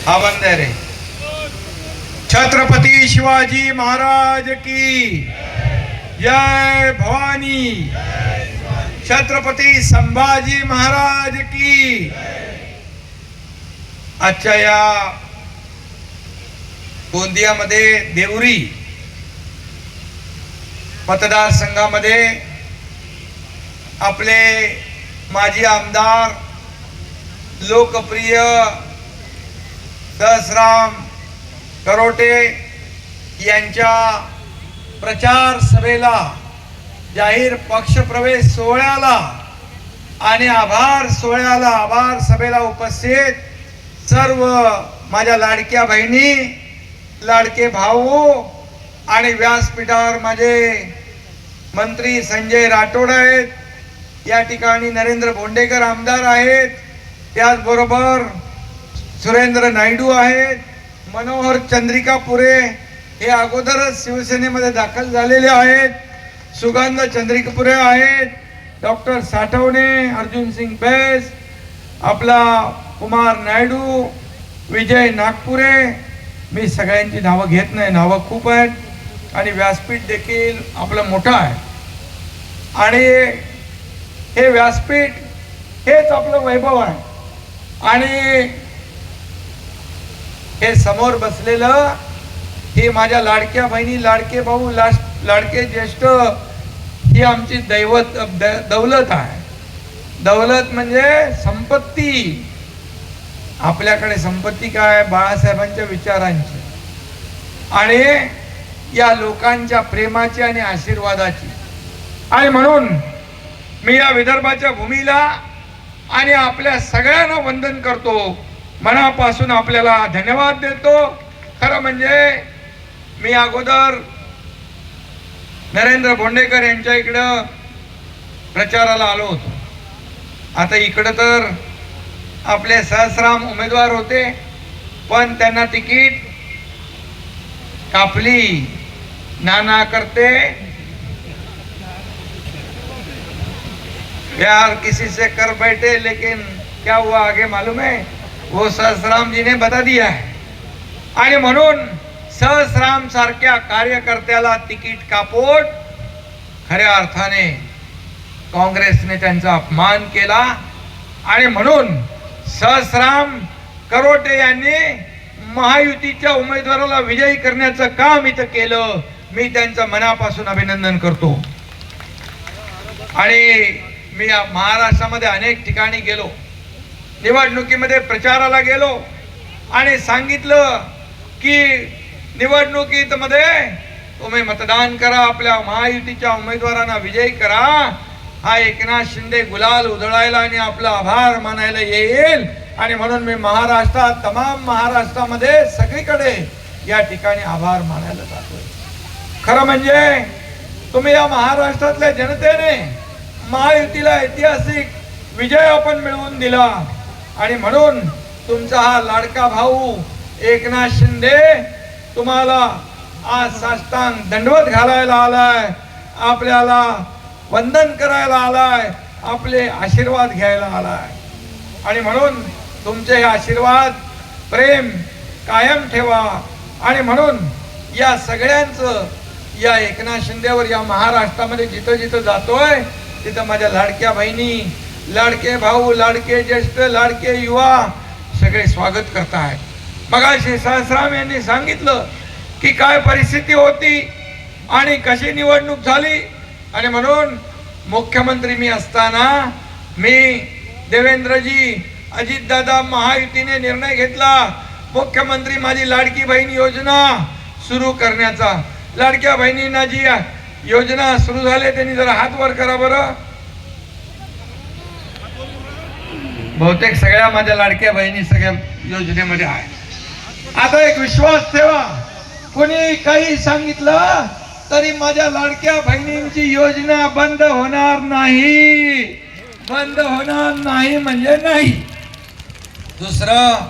हा बंद आहे रे. छत्रपती शिवाजी महाराज की जय. भवानी. छत्रपती संभाजी महाराज की. आजच्या या गोंदियामध्ये देवरी मतदारसंघामध्ये आपले माजी आमदार लोकप्रिय सहस्राम करोटे यांच्या प्रचार सभेला, जाहीर पक्षप्रवेश सोहळ्याला आणि आभार सोहळ्याला, आभार सभेला उपस्थित सर्व माझ्या लाडक्या बहिणी, लाडके भाऊ आणि व्यासपीठावर माझे मंत्री संजय राठोड आहेत. या ठिकाणी नरेंद्र भोंडेकर आमदार आहेत, त्याचबरोबर सुरेंद्र नायडू आहेत, मनोहर चंद्रिकापुरे हे अगोदरच शिवसेनेमध्ये दाखल झालेले आहेत, सुगंध चंद्रिकापुरे आहेत, डॉक्टर साठवणे, अर्जुन सिंग बैस, आपला कुमार नायडू, विजय नागपुरे. मी सगळ्यांची नावं घेत नाही, नावं खूप आहेत आणि व्यासपीठ देखील आपलं मोठं आहे. आणि हे व्यासपीठ हेच आपलं वैभव आहे. आणि हे समोर बसलेलं ही माझ्या लाडक्या बहिणी, लाडके भाऊ, लाडके ज्येष्ठ, ही आमची दौलत आहे. दौलत म्हणजे संपत्ती. आपल्याकडे संपत्ती काय? बाळासाहेबांच्या विचारांची आणि या लोकांच्या प्रेमाची आणि आशीर्वादाची. आणि म्हणून मी या विदर्भाच्या भूमीला आणि आपल्या सगळ्यांना वंदन करतो, मनापासून आपल्याला धन्यवाद देतो. खरं म्हणजे मी अगोदर नरेंद्र भोंडेकर यांच्या इकडं प्रचाराला आलो होतो. आता इकडं तर आपले सहस्राम उमेदवार होते, पण त्यांना तिकीट कापली. नाना करते प्यार किसी से कर बैठे, लेकिन क्या हुआ आगे मालूम है, वो सहस्राम जी ने बता दिया है. आणि म्हणून सहस्राम सारख्या कार्यकर्त्याला तिकीट कापून खऱ्या अर्थाने काँग्रेसने त्यांचा अपमान केला. आणि म्हणून सहस्राम करोटे यांनी महायुतीच्या उमेदवाराला विजयी करण्याचं काम इथं केलं. मी त्यांचं मनापासून अभिनंदन करतो. आणि मी महाराष्ट्रामध्ये अनेक ठिकाणी गेलो, निवडणुकीमध्ये प्रचाराला गेलो आणि सांगितलं की निवडणुकीमध्ये तुम्ही मतदान करा, आपल्या महायुतीच्या उमेदवारांना विजयी करा. हा एकनाथ शिंदे गुलाल उधळायला आणि आपला आभार मानायला येईल. आणि म्हणून मी महाराष्ट्रात, तमाम महाराष्ट्रामध्ये सगळीकडे या ठिकाणी आभार मानायला जातोय. खरं म्हणजे तुम्ही या महाराष्ट्रातल्या जनतेने महायुतीला ऐतिहासिक विजय आपण मिळवून दिला. आणि म्हणून तुमचा हा लाडका भाऊ एकनाथ शिंदे तुम्हाला आज साष्टांग दंडवत घालायला आलाय, आपल्याला वंदन करायला आलाय, आपले आशीर्वाद घ्यायला आलाय. आणि म्हणून तुमचे हे आशीर्वाद, प्रेम कायम ठेवा. आणि म्हणून या सगळ्यांचं, या एकनाथ शिंदेवर या महाराष्ट्रामध्ये जिथं जिथं जातोय तिथं माझ्या लाडक्या बहिणी, लाडके भाऊ, लाडके ज्येष्ठ, लाडके युवा सगळे स्वागत करतायत. मगाशी सहस्राम यांनी सांगितलं की काय परिस्थिती होती आणि कशी निवडणूक झाली. आणि म्हणून मुख्यमंत्री मी असताना मी, देवेंद्रजी, अजितदादा, महायुतीने निर्णय घेतला मुख्यमंत्री माझी लाडकी बहीण योजना सुरू करण्याचा. लाडक्या बहिणींना जी योजना सुरू झाली त्यांनी जरा हात वर करा बरं. बहुतेक सगळ्या माझ्या लाडक्या बहिणी सगळ्या योजनेमध्ये आहे. आता एक विश्वास ठेवा, कोणी काही सांगितलं तरी माझ्या लाडक्या बहिणींची योजना बंद होणार नाही. बंद होणार नाही म्हणजे नाही. दुसरं,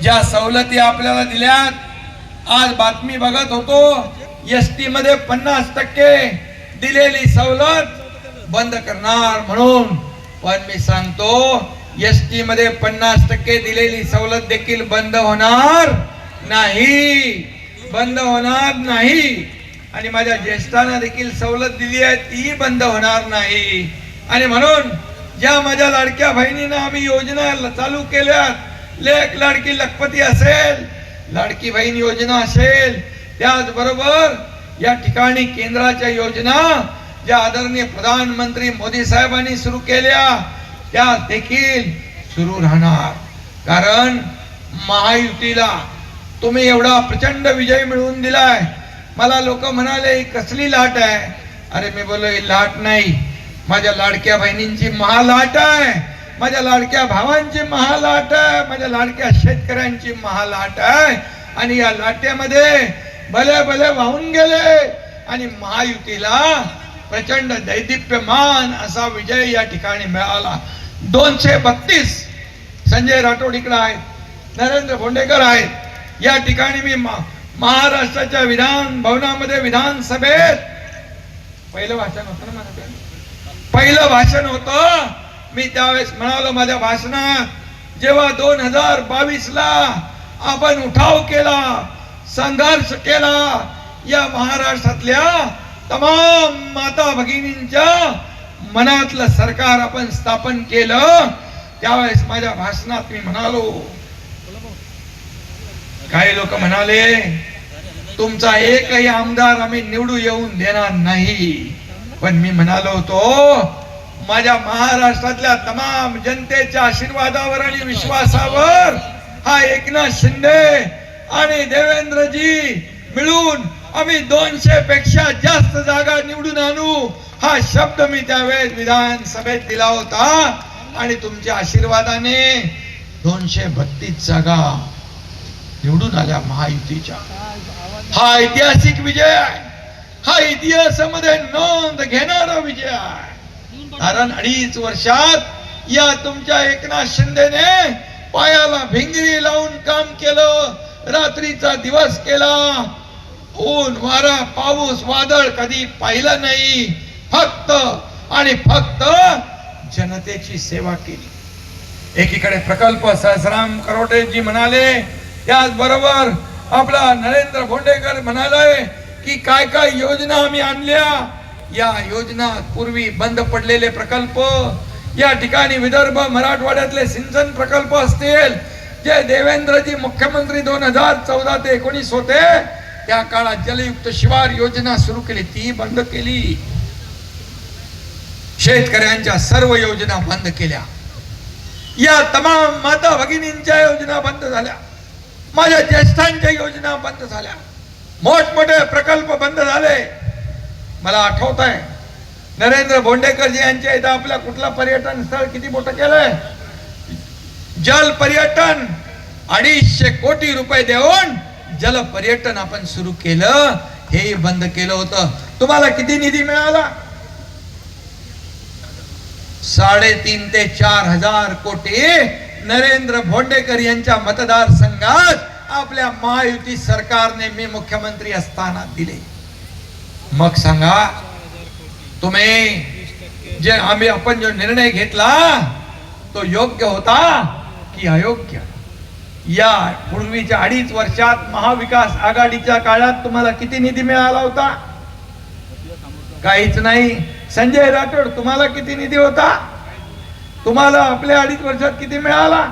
ज्या सवलती आपल्याला दिल्यात, आज बातमी बघत होतो एसटी मध्ये 50% दिलेली सवलत बंद करणार. म्हणून पण मी सांगतो एसटी मध्ये 50% दिलेली सवलत देखील बंद होणार नाही, बंद होणार नाही. आणि माझ्या ज्येष्ठांना देखील सवलत दिली आहे ती बंद होणार नाही. आणि म्हणून ज्या माझ्या लाडक्या बहिणींना आम्ही योजना चालू केल्यात, लेक लाडकी लखपती असेल, लाडकी बहीण योजना असेल, त्याचबरोबर या ठिकाणी केंद्राच्या योजना ज्या आदरणीय प्रधानमंत्री मोदी साहेबांनी सुरू केल्या त्या देखील सुरू राहणार. कारण महायुतीला तुम्ही एवढा प्रचंड विजय मिळवून दिलाय. मला लोक म्हणाले ही कसली लाट आहे. अरे मी बोललो ही लाट नाही, माझ्या लाडक्या बहिणींची महालाट आहे, माझ्या लाडक्या भावांची महालाट आहे, माझ्या लाडक्या शेतकऱ्यांची महालाट आहे. आणि या लाटेमध्ये भले भले वाहून गेले आणि महायुतीला प्रचंड दैदिप्यमान असा विजय या ठिकाणी मिळाला. 232 संजय राठोड इकडे आहेत, नरेंद्र भोंडेकर आहेत. या ठिकाणी मी महाराष्ट्राच्या विधान भवनामध्ये विधानसभेत पहिलं भाषण होतं ना, पहिलं भाषण होतं. मी त्यावेळेस म्हणालो माझ्या भाषणात, जेव्हा 2022 ला आपण उठाव केला, संघर्ष केला, या महाराष्ट्रातल्या तमाम माता भगिनींच्या मनातलं सरकार आपण स्थापन केलं, त्यावेळेस माझ्या भाषणात मी म्हणालो, काही लोक म्हणाले तुमचा एकही आमदार आम्ही निवडू येऊन देणार नाही. पण मी म्हणालो होतो माझ्या महाराष्ट्रातल्या तमाम जनतेच्या आशीर्वादावर आणि विश्वासावर हा एकनाथ शिंदे आणि देवेंद्रजी मिळून आम्ही 200 पेक्षा जास्त जागा निवडून आणू, हा शब्द मी त्यावेळेस विधानसभेत दिला होता. आणि तुमच्या आशीर्वादाने 232 जागा निवडून आल्या महायुतीच्या. हा ऐतिहासिक विजय आहे, हा इतिहासामध्ये नोंद घेणारा विजय आहे. कारण 2.5 वर्षात या तुमच्या एकनाथ शिंदेने पायाला भिंगरी लावून काम केलं, रात्रीचा दिवस केला, ऊन वारा पाऊस वादळ कधी पाहिलं नाही, फक्त आणि फक्त जनतेची सेवा केली. एकीकडे प्रकल्प सहस्राम करोडेजी म्हणाले, त्याचबरोबर आपला नरेंद्र भोंडेकर म्हणाले की काय काय योजना आम्ही आणल्या. या योजना पूर्वी बंद पडलेले प्रकल्प, या ठिकाणी विदर्भ मराठवाड्यातले सिंचन प्रकल्प असतील, जे देवेंद्रजी मुख्यमंत्री 2014 ते 19 होते, त्या काळात जलयुक्त शिवार योजना सुरू केली, ती बंद केली. शेतकऱ्यांच्या सर्व योजना बंद केल्या. या तमाम माता भगिनींच्या योजना बंद झाल्या, माझ्या ज्येष्ठांच्या योजना बंद झाल्या, मोठमोठे प्रकल्प बंद झाले. मला आठवत आहे नरेंद्र भोंडेकरजी यांच्या इथं आपल्या कुठला पर्यटन स्थळ किती मोठं केलंय, जल पर्यटन 250 कोटी रुपये देऊन जल पर्यटन आपण सुरू केलं, हे बंद केलं होतं. तुम्हाला किती निधी मिळाला? 3.5 ते 4 हजार कोटी नरेंद्र भोंडेकर यांच्या मतदारसंघात आपल्या महायुती सरकारने मी मुख्यमंत्री असताना दिले. मग सांगा तुम्ही जे आपण जो निर्णय घेतला तो योग्य होता की अयोग्य? या पूर्वीच्या 2.5 वर्षात महाविकास आघाडीच्या काळात तुम्हाला किती निधी मिळाला होता? काहीच नाही. संजय राठोड तुम्हाला किती निधी होता? तुम्हाला आपल्या 2.5 वर्षात किती मिळाला?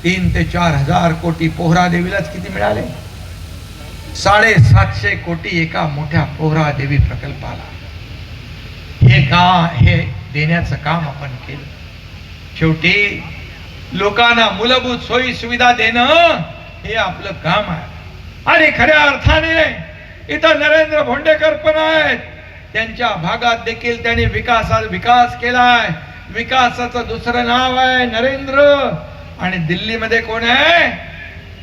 3 ते 4 हजार कोटी. पोहरा देवीलाच किती मिळाले? 750 कोटी एका मोठ्या पोहरा देवी प्रकल्पाला. हे देण्याचं काम आपण केलं. शेवटी लोकांना मूलभूत सोयी सुविधा देणं हे आपलं काम आहे. आणि खऱ्या अर्थाने इथं नरेंद्र भोंडेकर पण आहेत, त्यांच्या भागात देखील त्यांनी विकास केलाय. विकासाचं दुसरं नाव आहे नरेंद्र. आणि दिल्लीमध्ये कोण आहे?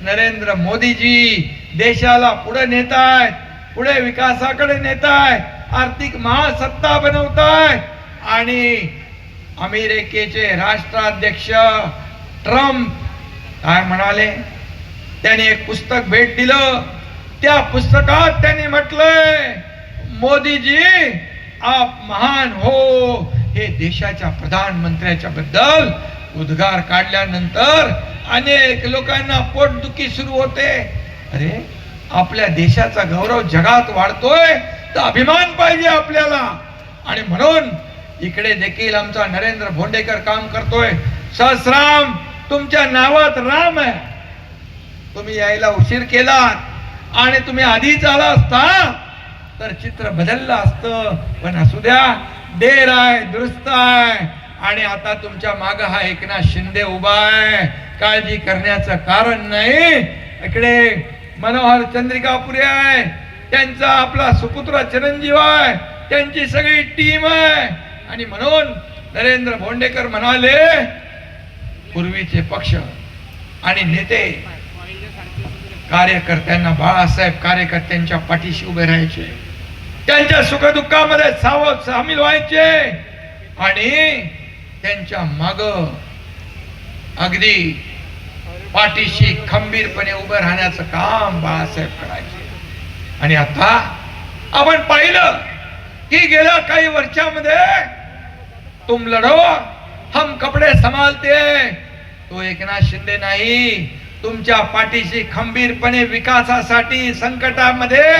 नरेंद्र मोदीजी. देशाला पुढे नेतायत, पुढे विकासाकडे नेतायत, आर्थिक महासत्ता बनवतायत. आणि अमेरिकेचे राष्ट्राध्यक्ष ट्रम्प काय म्हणाले? त्यांनी एक पुस्तक भेट दिलं. त्या पुस्तकात त्यांनी म्हटलंय, मोदी जी आप महान हो, हे देशाच्या प्रधानमंत्र्याच्या बद्दल उद्गार काढल्यानंतर अनेक लोकांना पोटदुखी सुरू होते. अरे आपल्या देशाचा गौरव जगात वाढतोय तर अभिमान पाहिजे आपल्याला. आणि म्हणून इकडे देखील आमचा नरेंद्र भोंडेकर काम करतोय. सहस्राम तुमच्या नावात राम आहे. तुम्ही यायला उशीर केलात आणि तुम्ही आधीच आला असता तर चित्र बदललं असतं. पण असू द्या, देर आहे दुरुस्त आहे. आणि आता तुमच्या माग हा एकनाथ शिंदे उभा आहे, काळजी करण्याचं कारण नाही. इकडे मनोहर चंद्रिकापुरे आहे, त्यांचा आपला सुपुत्र चिरंजीव आहे, त्यांची सगळी टीम आहे. आणि म्हणून नरेंद्र भोंडेकर म्हणाले, पूर्वीचे पक्ष आणि नेते कार्यकर्त्यांना, बाळासाहेब कार्यकर्त्यांच्या पाठीशी उभे राहायचे, त्यांच्या सुखदुःखामध्ये सामील व्हायचे आणि त्यांच्या माग अगदी पाठीशी खंबीरपणे उभं राहण्याचं काम बाळासाहेब करायचे. आणि आता आपण पाहिलं की गेल्या काही वर्षामध्ये तुम लढो हम कपडे संभालते, तो एकनाथ शिंदे नाही, तुमच्या पाठीशी खंबीरपणे विकासासाठी संकटामध्ये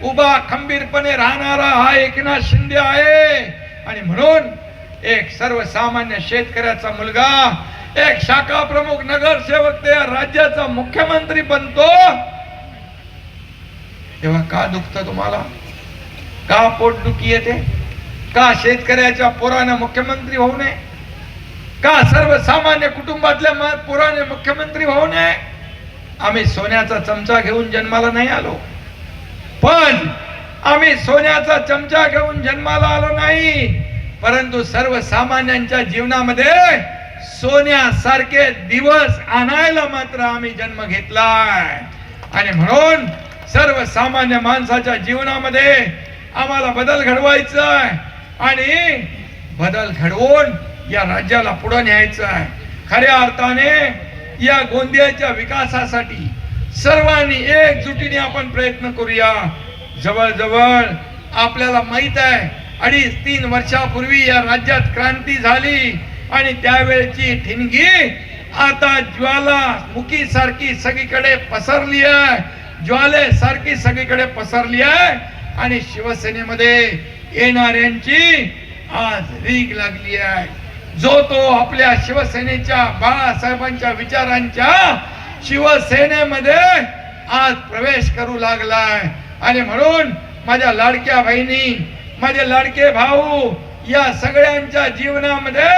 उभा खंबीरपणे राहणारा हा एकनाथ शिंदे आहे. आणि म्हणून एक सर्वसामान्य शेतकऱ्याचा मुलगा, एक शाखा प्रमुख नगरसेवक ते राज्याचा मुख्यमंत्री बनतो तेव्हा का दुखतं तुम्हाला? का पोटदुखी येते? का शेतकऱ्याच्या पोराने मुख्यमंत्री होऊ नये? का सर्वसामान्य कुटुंबातल्या पोराने मुख्यमंत्री होऊ नये? आम्ही सोन्याचा चमचा घेऊन जन्माला नाही आलो, पण आम्ही सोन्याचा चमचा घेऊन जन्माला आलो नाही, परंतु सर्वसामान्यांच्या जीवनामध्ये सोन्यासारखे दिवस आणायला मात्र आम्ही जन्म घेतलाय. आणि म्हणून सर्वसामान्य माणसाच्या जीवनामध्ये आम्हाला बदल घडवायचा आहे आणि बदल घडवून या राज्याला पुढे न्यायचं आहे. खऱ्या अर्थाने या गोंदियाच्या विकासासाठी सर्वांनी एकजुटीने आपण प्रयत्न करूया. जवळजवळ आपल्याला माहित आहे 2.5-3 वर्षापूर्वी या राज्यात क्रांती झाली आणि त्यावेळची ठिणगी आता ज्वालामुखी सारखी सगळीकडे पसरली आहे, ज्वालेसारखी सगळीकडे पसरली आहे. आणि शिवसेनेमध्ये येणाऱ्यांची आज रीग लागली आहे. जो तो आपल्या शिवसेनेच्या बाळासाहेबांच्या विचारांच्या शिवसेनेमध्ये आज प्रवेश करू लागलाय. आणि म्हणून माझ्या लाडक्या बहिणी, माझे लाडके भाऊ, या सगळ्यांच्या जीवनामध्ये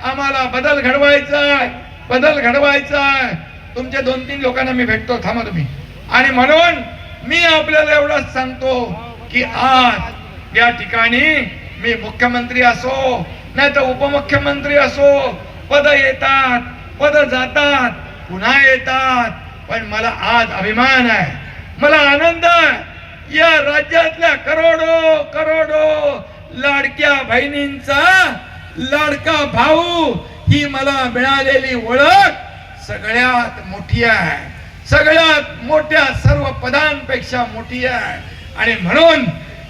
आम्हाला बदल घडवायचा आहे, बदल घडवायचा आहे. तुमच्या 2-3 लोकांना मी भेटतो, थांबा तुम्ही. आणि म्हणून मी आपल्याला एवढंच सांगतो की आज या ठिकाणी मी मुख्यमंत्री असो नाही तर उपमुख्यमंत्री असो, पद येतात, पद जातात, पुन्हा येतात, पण मला आज अभिमान आहे, मला आनंद आहे. या राज्यातल्या करोडो लाडक्या बहिणींचा लाडका भाऊ ही मला मिळालेली ओळख सगळ्यात मोठी आहे, सगळ्यात मोठ्या सर्व पदांपेक्षा मोठी आहे. आणि म्हणून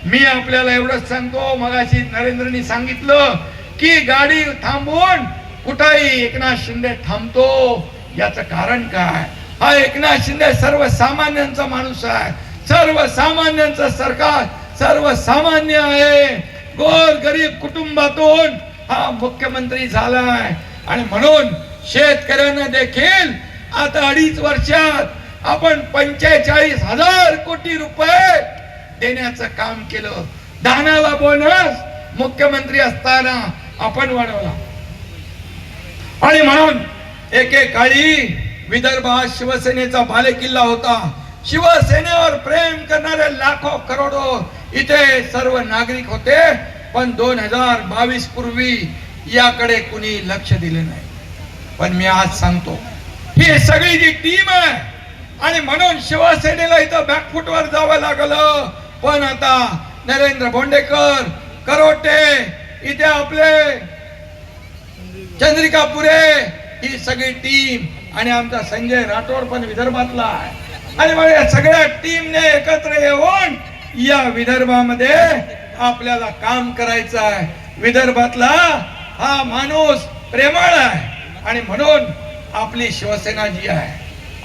मी आपल्याला एवढंच सांगतो, मगाशी नरेंद्रनी सांगितलं की गाडी थांबवून कुठेही एकनाथ शिंदे थांबतो, याचं कारण काय? हा एकनाथ शिंदे सर्वसामान्यांचा माणूस आहे, सर्वसामान्यांचं सरकार, सर्वसामान्य आहे. गोर गरीब कुटुंबातून हा मुख्यमंत्री झालाय. आणि म्हणून शेतकऱ्यांना देखील आता 2.5 वर्षात आपण 45,000 कोटी रुपये देण्याचं काम केलं. धानाला बोनस मुख्यमंत्री असताना आपण वाढवला. आणि म्हणून एकेकाळी विदर्भ हा शिवसेनेचा बालेकिल्ला होता. शिवसेनेवर प्रेम करणारे लाखो करोडो इथे सर्व नागरिक होते, पण 2022 पूर्वी याकडे कुणी लक्ष दिले नाही. पण मी आज सांगतो ही सगळी जी टीम आहे, आणि म्हणून शिवसेनेला इथं बॅकफुटवर जावं लागलं. पण आता नरेंद्र भोंडेकर, करोटे, इथे आपले चंद्रिकापुरे, ही सगळी टीम, आणि आमचा संजय राठोड पण विदर्भातला आहे. आणि मग या सगळ्या टीमने एकत्र येऊन या विदर्भामध्ये आपल्याला काम करायचं आहे. विदर्भातला हा माणूस प्रेमळ आहे आणि म्हणून आपली शिवसेना जी आहे,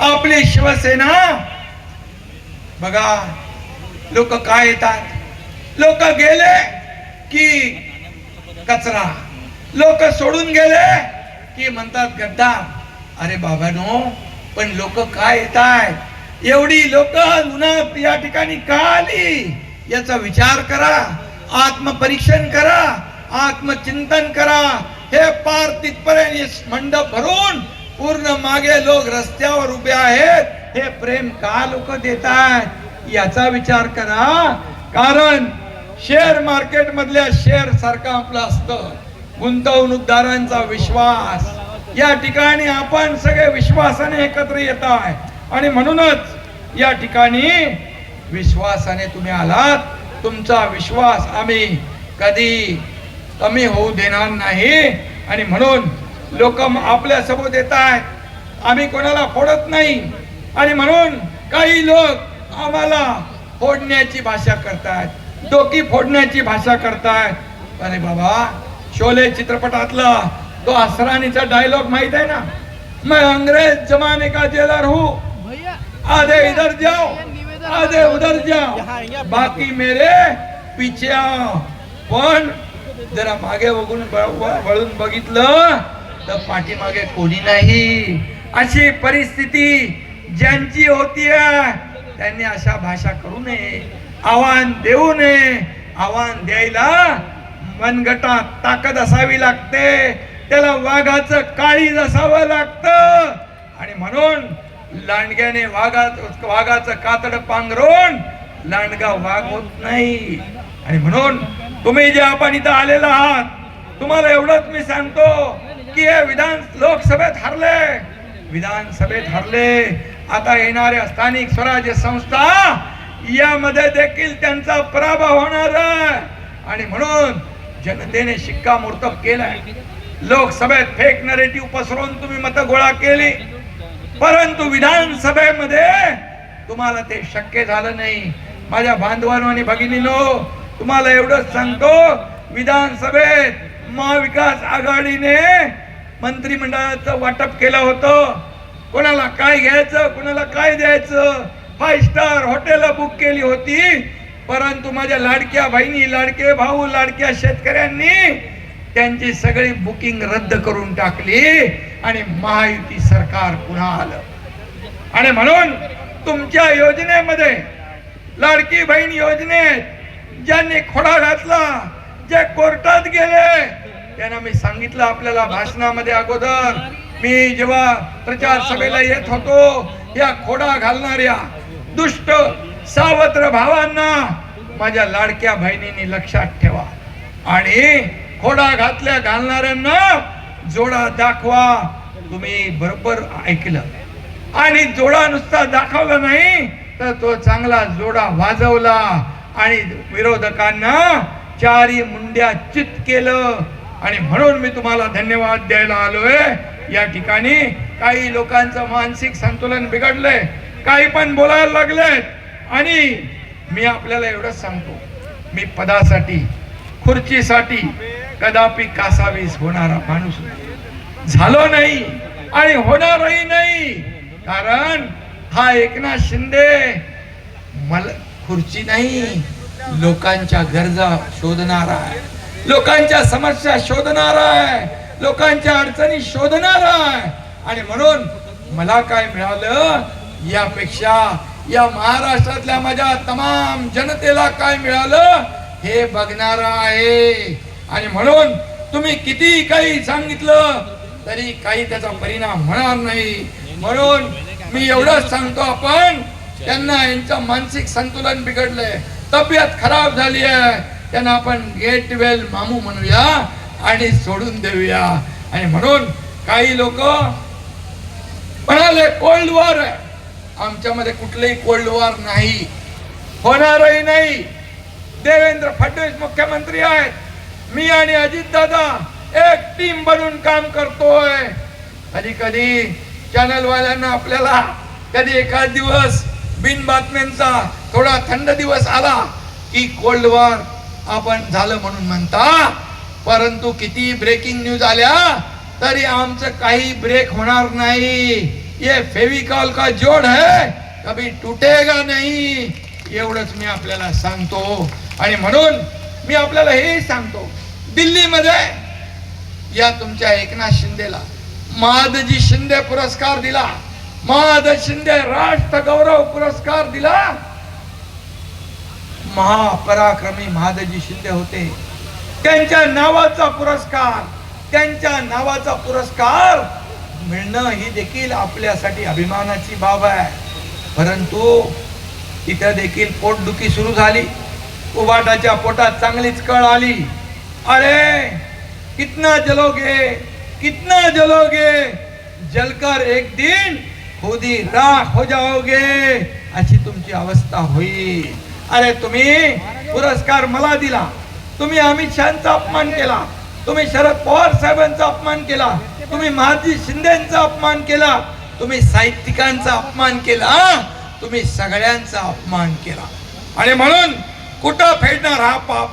आपली शिवसेना बघा, लोक काय येतात, लोक गेले की कचरा, लोक सोडून गेले की म्हणतात गद्दार. अरे बाबांनो, पण लोक काय येतात, एवढी लोक उन्हात या ठिकाणी का आली याचा विचार करा, आत्मपरीक्षण करा, आत्मचिंतन करा. हे पार तिथपर्यंत मंडप भरून पूर्ण मागे लोक रस्त्यावर उभे आहेत, हे प्रेम का लोक देतात याचा विचार करा. कारण शेअर मार्केट मधल्या शेअर सारखं आपलं असतं, गुंतवणूकदारांचा विश्वास. या ठिकाणी आपण सगळे विश्वासाने एकत्र येत आहे आणि म्हणूनच या ठिकाणी विश्वासाने तुम्ही आलात. तुमचा विश्वास आम्ही कधी कमी होऊ देणार नाही आणि म्हणून लोक आपल्या सोबत येत आहेत. आम्ही कोणाला फोडत नाही आणि म्हणून काही लोक आम्हाला फोडण्याची भाषा करतात, डोकी फोडण्याची भाषा करतात. अरे बाबा, शोले चित्रपटातला तो असरानीचा डायलॉग माहित आहे ना, मैं अंग्रेज जमाने का जेलर हूँ, आधे इधर जाओ आधे उधर जाओ, बाकी मेरे पीछे आओ. पण जरा मागे वळून बघितलं तर पाठीमागे कोणी नाही. अशी परिस्थिती ज्यांची होतीये त्यांनी अशा भाषा करू नये, आव्हान देऊ नये. आव्हान द्यायला मनगटात ताकद असावी लागते, त्याला वाघाचं काळीज असावं लागतं आणि म्हणून लांडग्याने वाघाचं कातड पांघरून लांडगा वाघ होत नाही. आणि म्हणून तुम्ही जे आपण इथं आलेला आहात, तुम्हाला एवढंच मी सांगतो की हे लोकसभेत हरले, विधानसभेत हरले, आता येणाऱ्या स्थानिक स्वराज्य संस्था यामध्ये देखील त्यांचा पराभव होणार आहे. आणि म्हणून जनतेने शिक्कामोर्तब केलाय. लोकसभेत फेक नरेटिव्ह पसरवून तुम्ही मतं गोळा केली, परंतु विधानसभेमध्ये तुम्हाला ते शक्य झालं नाही. माझ्या बांधवांनो आणि भगिनींनो, तुम्हाला एवढंच सांगतो, विधानसभेत महाविकास आघाडीने मंत्रिमंडळाचं वाटप केलं होतं. कोणाला काय घ्यायचं, कोणाला काय द्यायचं, 5 स्टार हॉटेल बुक केली होती. परंतु माझ्या लाडक्या बहिणी, लाडके भाऊ, लाडक्या शेतकऱ्यांनी त्यांची सगळी बुकिंग रद्द करून टाकली आणि महायुती सरकार पुन्हा आलं. आणि म्हणून तुमच्या योजनेमध्ये, लाडकी बहीण योजनेत ज्यांनी खोडा घातला, जे कोर्टात गेले, त्यांना मी सांगितलं आपल्याला भाषणामध्ये अगोदर, मी जेव्हा प्रचार सभेला येत होतो, या खोडा घालणाऱ्या दुष्ट सावत्र भावांना माझ्या लाडक्या बहिणींनी लक्षात ठेवा आणि खोडा घालणाऱ्यांना जोडा दाखवा. तुम्ही बरोबर ऐकलं आणि जोडा नुसता दाखवला नाही तर तो चांगला जोडा वाजवला आणि विरोधकांना चारी मुंड्या चित केलं. आणि म्हणून मी तुम्हाला धन्यवाद द्यायला आलोय. या ठिकाणी काही लोकांचं मानसिक संतुलन बिघडलंय, काही पण बोलायला लागलेत आणि मी आपल्याला एवढंच सांगतो, मी पदासाठी, खुर्चीसाठी कदापि कासावीस होणारा माणूस झालो नाही आणि होणारही नाही. कारण हा एकनाथ शिंदे मला खुर्ची नाही, लोकांच्या गरजा शोधणारा आहे, लोकांच्या समस्या शोधणारा आहे, लोकांच्या अडचणी शोधणारा आहे. आणि म्हणून मला काय मिळालं यापेक्षा या महाराष्ट्रातल्या माझ्या तमाम जनतेला काय मिळालं हे बघणारा आहे. आणि म्हणून तुम्ही किती काही सांगितलं तरी काही त्याचा परिणाम होणार नाही. म्हणून मी एवढंच सांगतो, आपण त्यांना यांचं मानसिक संतुलन बिघडलंय, तब्येत खराब झाली आहे, त्यांना आपण गेट वेल मामू म्हणूया आणि सोडून देऊया. आणि म्हणून काही लोक म्हणाले कोल्ड वॉर आहे, आमच्यामध्ये कुठलंही कोल्ड वॉर नाही, होणारही नाही. देवेंद्र फडणवीस मुख्यमंत्री आहेत, मी आणि अजित दादा एक टीम बनून काम करतोय. कधी कधी चॅनल वाल्यांना आपल्याला कधी एखाद दिवस बिन बातम्यांचा थोडा थंड दिवस आला की कोल्ड वॉर आपण झालं म्हणून म्हणता, परंतु किती ब्रेकिंग न्यूज आल्या तरी आमचं काही ब्रेक होणार नाही. ये फेविकॉल का जोड है, कभी टूटेगा नहीं, एवढंच मी आपल्याला सांगतो. आणि म्हणून मी आपल्याला हे सांगतो, दिल्लीमध्ये या तुमच्या एकनाथ शिंदेला महादजी शिंदे पुरस्कार दिला, महादजी शिंदे राष्ट्र गौरव पुरस्कार दिला. महापराक्रमी महादजी शिंदे होते, त्यांच्या नावाचा पुरस्कार मिळणं ही देखील आपल्यासाठी अभिमानाची बाब आहे. परंतु तिथे देखील पोटदुखी सुरू झाली, उबाटाच्या पोटात चांगलीच कळ आली. अरे कितना जलोगे, जलकर एक दिन खुद ही राख हो जाओगे, अशी तुमची अवस्था होईल. अरे तुम्ही पुरस्कार मला दिला, तुम्ही अमित शहाचा अपमान केला, तुम्ही शरद पवार साहेबांचा अपमान केला, तुम्ही महादजी शिंदेचा अपमान केला, तुम्ही साहित्यिकांचा अपमान केला, तुम्ही सगळ्यांचा अपमान केला. आणि म्हणून कुठं फेडणार हा पाप.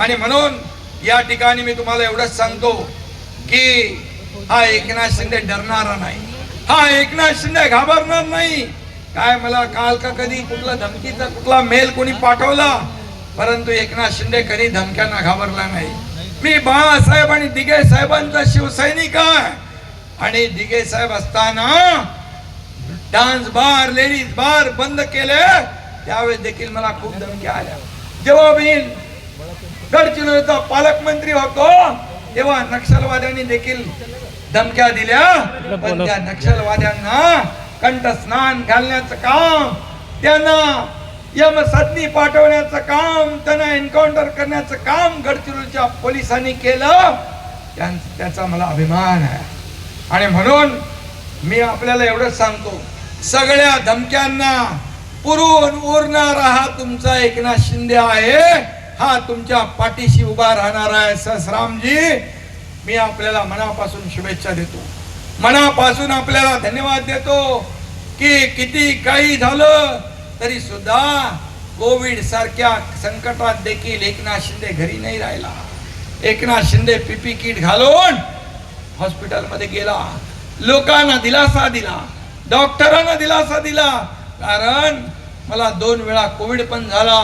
आणि म्हणून या ठिकाणी मी तुम्हाला एवढंच सांगतो की हा एकनाथ शिंदे डरणारा नाही, हा एकनाथ शिंदे घाबरणार नाही. काय मला काल का कधी कुठला धमकीचा कुठला मेल कोणी पाठवला, परंतु एकनाथ शिंदे कधी धमक्यांना घाबरला नाही. मी बाळासाहेब आणि दिघे साहेबांचा शिवसैनिक आहे. आणि दिघे साहेब असताना डान्स बार, लेडीज बार बंद केले, त्यावेळेस देखील मला खूप धमक्या आल्या. जेव्हा मी गडचिरोलीचा पालकमंत्री होतो तेव्हा नक्षलवाद्यांनी देखील धमक्या दिल्या. पण त्या नक्षलवाद्यांना कंठस्नान घालण्याचं काम, त्यांना यमसदनी पाठवण्याचं काम, त्यांना एन्काउंटर करण्याचं काम गडचिरोलीच्या पोलिसांनी केलं. त्याचा मला अभिमान आहे. आणि म्हणून मी आपल्याला एवढंच सांगतो, सगळ्या धमक्यांना पुरून उरणारा हा तुमचा एकनाथ शिंदे आहे, हा तुमच्या पाठीशी उभा राहणार आहे. सहस्रामजी, मी आपल्याला मनापासून शुभेच्छा देतो, मनापासून आपल्याला धन्यवाद देतो की किती काही झालं तरी सुद्धा कोविड सारख्या संकटात देखील एकनाथ शिंदे घरी नाही राहिला. एकनाथ शिंदे पीपी किट घालून हॉस्पिटलमध्ये गेला, लोकांना दिलासा दिला, डॉक्टरांना दिलासा दिला. कारण मला 2 वेळा कोविड पण झाला,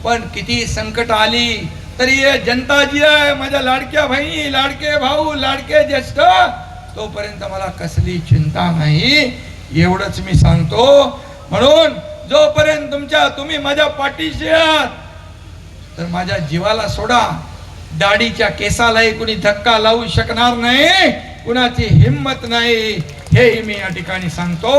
पण किती संकट आली तरी हे जनता जी आहे, माझ्या लाडक्या बहिणी, लाडके भाऊ, लाडके ज्येष्ठ, तोपर्यंत मला कसली चिंता नाही, एवढंच मी सांगतो. म्हणून जोपर्यंत तुम्ही माझ्या पाठीशी आहात तर माझ्या जीवाला सोडा, दाढीच्या केसालाही कुणी धक्का लावू शकणार नाही, कुणाची हिम्मत नाही, हेही मी या ठिकाणी सांगतो.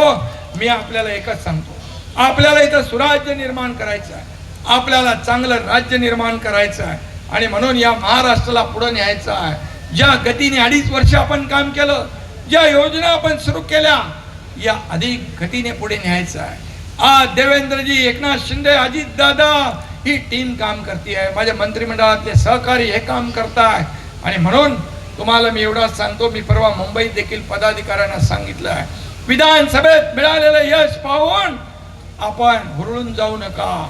मी आपल्याला एकच सांगतो, आपल्याला इथं सुराज्य निर्माण करायचं आहे, आपल्याला चांगलं राज्य निर्माण करायचं आहे. आणि म्हणून या महाराष्ट्राला पुढे न्यायचं आहे. ज्या गतीने 2.5 वर्ष आपण काम केलं, ज्या योजना आपण सुरू केल्या, या अधिक गतीने पुढे न्यायचं आहे. आज देवेंद्रजी, एकनाथ शिंदे, अजित दादा ही टीम काम करते आहे, माझ्या मंत्रिमंडळातले सहकारी हे काम करताय. आणि म्हणून तुम्हाला मी एवढाच सांगतो, मी परवा मुंबईत देखील पदाधिकाऱ्यांना सांगितलं आहे, विधानसभेत मिळालेलं यश पाहून आपण हुरळून जाऊ नका.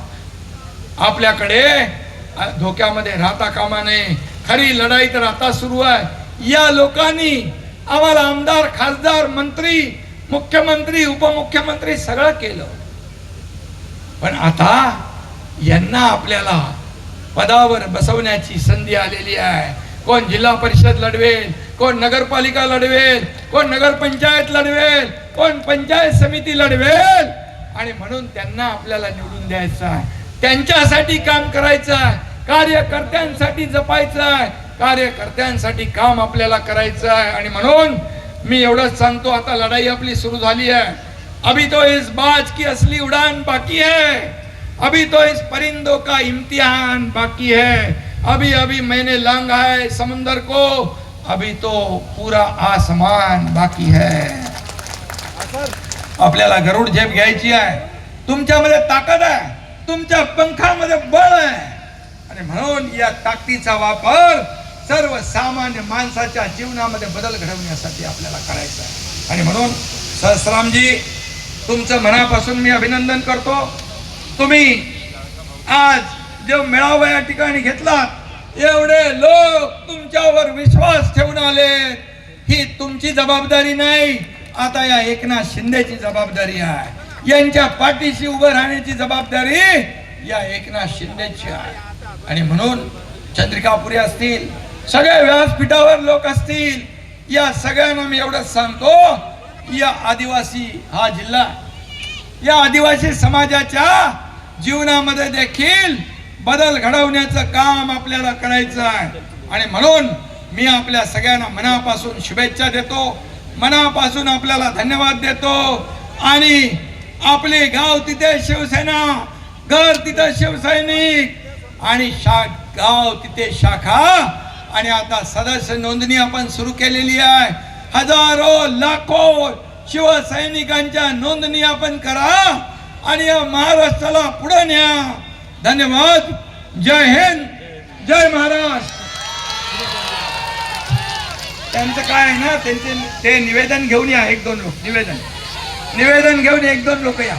आपल्याकडे धोक्यामध्ये राहता कामा नये. खरी लढाई तर आता सुरू आहे. या लोकांनी आम्हाला आमदार, खासदार, मंत्री, मुख्यमंत्री, उपमुख्यमंत्री सगळं केलं, पण आता यांना आपल्याला पदावर बसवण्याची संधी आलेली आहे. कोण जिल्हा परिषद लढवेल, कोण नगरपालिका लढवेल, कोण नगरपंचायत लढवेल, कोण पंचायत समिती लढवेल. आणि म्हणून त्यांना आपल्याला निवडून द्यायचं आहे, त्यांच्यासाठी काम करायचं आहे, कार्यकर्त्यांसाठी जपायचं आहे, कार्यकर्त्यांसाठी काम आपल्याला करायचं आहे. आणि म्हणून मी एवढंच सांगतो, आता लढाई आपली सुरू झाली आहे. अभी तो इस बाज की असली उड़ान बाकी है, अभी तो इस परिंदों का इम्तिहान बाकी है, अभी अभी मैंने लांघा है समुंदर को, अभी तो पूरा आसमान बाकी है. आपल्याला गरुड झेप घ्यायची आहे. तुमच्यामध्ये ताकद आहे, तुमच्या पंखामध्ये बळ आहे. आणि म्हणून या ताकदीचा वापर सर्वसामान्य माणसाच्या जीवनामध्ये बदल घडवण्यासाठी आपल्याला करायचा आहे. आणि म्हणून सहस्रामजी, तुमचं मनापासून मी अभिनंदन करतो. तुम्ही आज जो मेळावा या ठिकाणी घेतला एवढे लोक तुमच्यावर विश्वास ठेवून आले, ही तुमची जबाबदारी नाही, आता या एकनाथ शिंदेची जबाबदारी आहे। यांच्या पाठीशी उभं राहण्याची जबाबदारी या एकनाथ शिंदेची आहे। आणि म्हणून चंद्रिकापुरी असतील, सगळ्या व्यासपीठावर लोक असतील, या सगळ्यांना मी एवढंच सांगतो, या आदिवासी हा जिल्हा, या आदिवासी समाजाच्या जीवनामध्ये देखील बदल घडवण्याचं काम आपल्याला करायचं आहे। आणि म्हणून मी आपल्या सगळ्यांना मनापासून शुभेच्छा देतो, मनापासून आपल्याला धन्यवाद देतो। आणि आपले गाव तिथे शिवसेना, घर तिथे शिवसैनिक आणि गाव तिथे शाखा, आणि आता सदस्य नोंदणी आपण सुरू केलेली आहे। हजारो लाखो शिवसैनिकांच्या नोंदणी आपण करा आणि या महाराष्ट्राला पुढे न्या। धन्यवाद। जय हिंद, जय महाराष्ट्र। त्यांचं काय आहे ना, त्यांचे ते निवेदन घेऊन या, एक दोन लोक निवेदन घेऊन एक दोन लोक या।